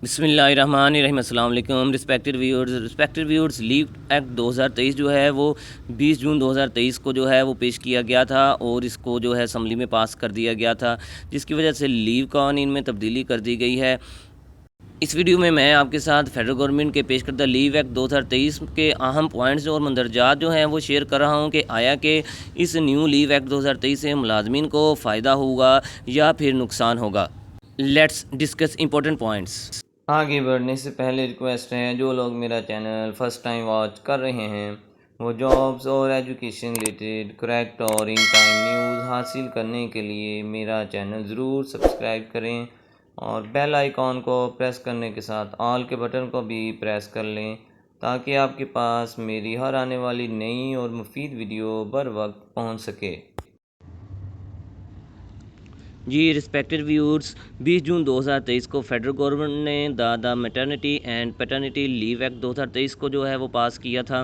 बिस्मिल्लाहिर्रहमानिर्रहीम। अस्सलाम वालेकुम। रिस्पेक्टेड व्यूअर्स, लीव एक्ट 2023 जो है वो 20 जून 2023 को जो है वो पेश किया गया था और इसको जो है असम्बली में पास कर दिया गया था, जिसकी वजह से लीव कानून में तब्दीली कर दी गई है। इस वीडियो में मैं आपके साथ फेडरल गवर्नमेंट के पेश करदा लीव एक्ट 2023 के अहम पॉइंट्स और मंदरजात जो हैं वो शेयर कर रहा हूँ कि आया कि इस न्यू लीव एक्ट 2023 से मुलाजमीन को फ़ायदा होगा या फिर नुकसान होगा। Let's discuss important points. आगे बढ़ने से पहले रिक्वेस्ट है, जो लोग मेरा चैनल फ़र्स्ट टाइम वॉच कर रहे हैं वो जॉब्स और एजुकेशन रिलेटेड करेक्ट और इन टाइम न्यूज़ हासिल करने के लिए मेरा चैनल ज़रूर सब्सक्राइब करें और बेल आइकॉन को प्रेस करने के साथ ऑल के बटन को भी प्रेस कर लें ताकि आपके पास मेरी हर आने वाली नई और मुफीद वीडियो बर वक्त पहुँच सके। जी रिस्पेक्टेड व्यूअर्स, 20 जून 2023 को फेडरल गवर्नमेंट ने the maternity and paternity leave act 2023 को जो है वो पास किया था।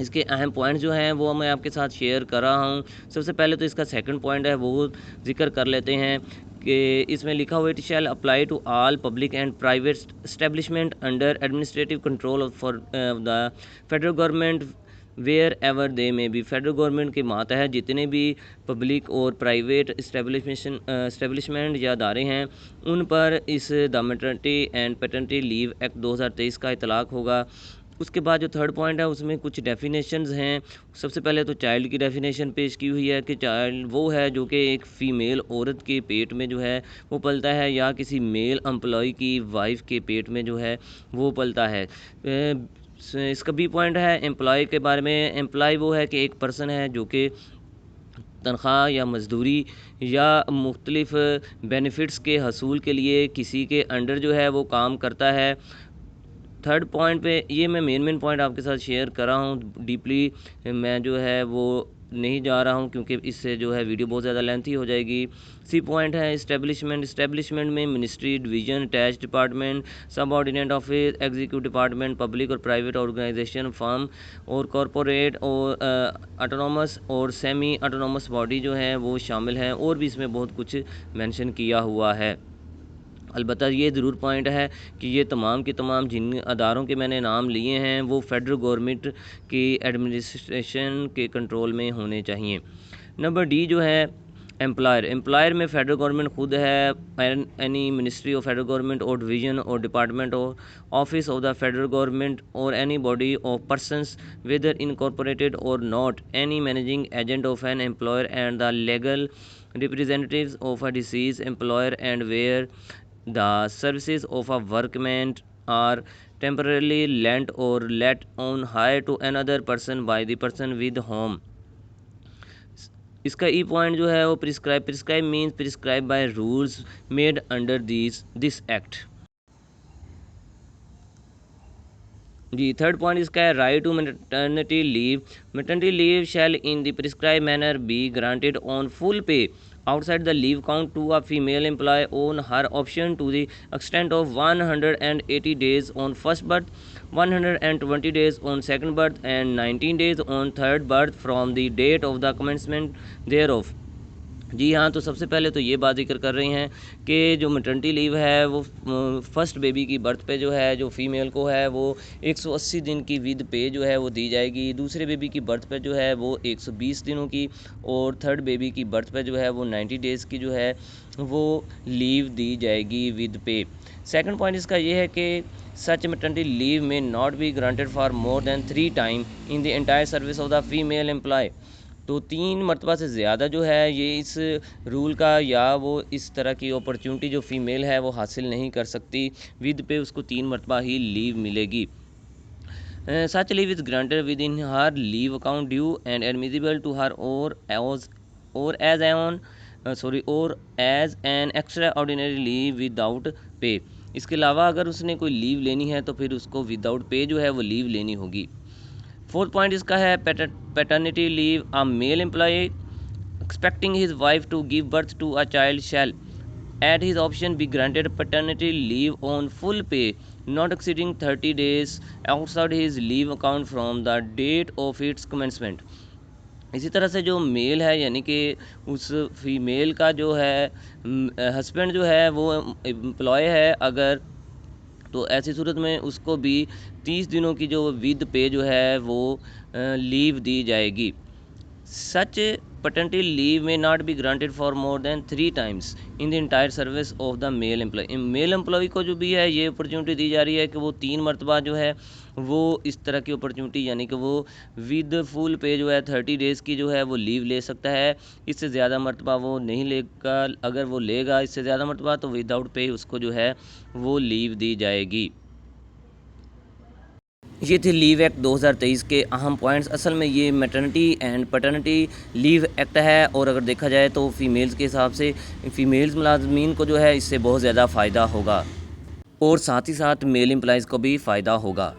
इसके अहम पॉइंट्स जो हैं वो मैं आपके साथ शेयर कर रहा हूँ। सबसे पहले तो इसका सेकंड पॉइंट है वो जिक्र कर लेते हैं कि इसमें लिखा हुआ it shall apply to all public and private establishment under administrative control for the federal government wherever they में भी। फेडरल गवर्नमेंट के मातहत जितने भी पब्लिक और प्राइवेट इस्टेब्लिशमेंट या अदारे हैं उन पर इस the maternity and paternity leave act 2023 का इतलाक़ होगा। उसके बाद जो थर्ड पॉइंट है उसमें कुछ डेफिनेशंस हैं। सबसे पहले तो चाइल्ड की डेफिनेशन पेश की हुई है कि चाइल्ड वो है जो कि एक फ़ीमेल औरत के पेट में जो है वो पलता है या किसी मेल एम्प्लॉय की वाइफ के पेट में जो है वो पलता है। इसका बी पॉइंट है एम्प्लॉय के बारे में। एम्प्लॉय वो है कि एक पर्सन है जो कि तनख्वाह या मजदूरी या मुख्तलिफ़ बेनिफिट्स के हसूल के लिए किसी के अंडर जो है वो काम करता है। थर्ड पॉइंट पे ये मैं मेन पॉइंट आपके साथ शेयर कर रहा हूँ, डीपली मैं जो है वो नहीं जा रहा हूँ क्योंकि इससे जो है वीडियो बहुत ज़्यादा लेंथी हो जाएगी। सी पॉइंट है इस्टेब्लिशमेंट में मिनिस्ट्री, डिवीजन, अटैच डिपार्टमेंट, सब ordinate office, executive department, public और प्राइवेट ऑर्गेनाइजेशन, फर्म और कॉरपोरेट और ऑटोनॉमस और सेमी ऑटोनॉमस बॉडी जो हैं वो शामिल हैं। और भी इसमें बहुत कुछ मेंशन किया हुआ है। अलबत्ता ये ज़रूर पॉइंट है कि ये तमाम के तमाम जिन अदारों के मैंने नाम लिए हैं वो फेडरल गवर्नमेंट की एडमिनिस्ट्रेशन के कंट्रोल में होने चाहिए। नंबर डी जो है एम्प्लॉयर में फेडरल गवर्नमेंट खुद है, any ministry of federal government और डिवीजन और डिपार्टमेंट और office of the federal government और any body of persons whether incorporated और not, any managing agent of an employer and the legal representatives of a deceased employer and where the services of a workman are temporarily lent or let on hire to another person by the person with whom। इसका ई point जो है वो prescribe means prescribe by rules made under this act. जी third point इसका है right to maternity leave. Maternity leave shall in the prescribe manner be granted on full pay outside the leave count to a female employee on her option to the extent of 180 days on first birth, 120 days on second birth and 19 days on third birth from the date of the commencement thereof। जी हाँ, तो सबसे पहले तो ये बात जिक्र कर रहे हैं कि जो मैटरनिटी लीव है वो फर्स्ट बेबी की बर्थ पे जो है जो फ़ीमेल को है वो 180 दिन की विद पे जो है वो दी जाएगी। दूसरे बेबी की बर्थ पे जो है वो 120 दिनों की और थर्ड बेबी की बर्थ पे जो है वो 90 डेज़ की जो है वो लीव दी जाएगी विद पे। सेकंड पॉइंट इसका ये है कि सच मैटरनिटी लीव में not be granted for more than 3 time in the entire service of the female employ. तो 3 मरतबा से ज़्यादा जो है ये इस रूल का या वो इस तरह की अपॉर्चुनिटी जो फ़ीमेल है वो हासिल नहीं कर सकती। विद पे उसको 3 मरतबा ही लीव मिलेगी। Such leave is granted within her leave account due and admissible to her और as an extraordinary leave without pay. इसके अलावा अगर उसने कोई लीव लेनी है तो फिर उसको विदाउट पे जो है वो लीव लेनी होगी। फोर्थ पॉइंट इसका है paternity leave. A male employee expecting his wife to give birth to a child shall at his option be granted paternity leave on full pay not exceeding 30 days outside his leave account from the date of its commencement। इसी तरह से जो mail है यानी कि उस female का जो है हस्बैंड जो है वो एम्प्लॉय है, अगर तो ऐसी सूरत में उसको भी 30 दिनों की जो विद पे जो है वो लीव दी जाएगी। सच paternity leave may not be granted for more than 3 times in the entire service of the male employee। Male employee को जो भी है ये अपॉर्चुनिटी दी जा रही है कि वो 3 मरतबा जो है वो इस तरह की अपॉर्चुनिटी, यानी कि वो विद फुल पे जो है 30 डेज़ की जो है वो लीव ले सकता है। इससे ज़्यादा मरतबा वो नहीं लेगा। अगर वो लेगा इससे ज़्यादा मरतबा तो विदाउट पे उसको जो है वो लीव दी जाएगी। ये थे लीव एक्ट 2023 के अहम पॉइंट्स। असल में ये maternity and paternity leave act है, और अगर देखा जाए तो फ़ीमेल्स के हिसाब से फ़ीमेल्स मुलाजमीन को जो है इससे बहुत ज़्यादा फ़ायदा होगा, और साथ ही साथ मेल एम्प्लॉइज़ को भी फ़ायदा होगा।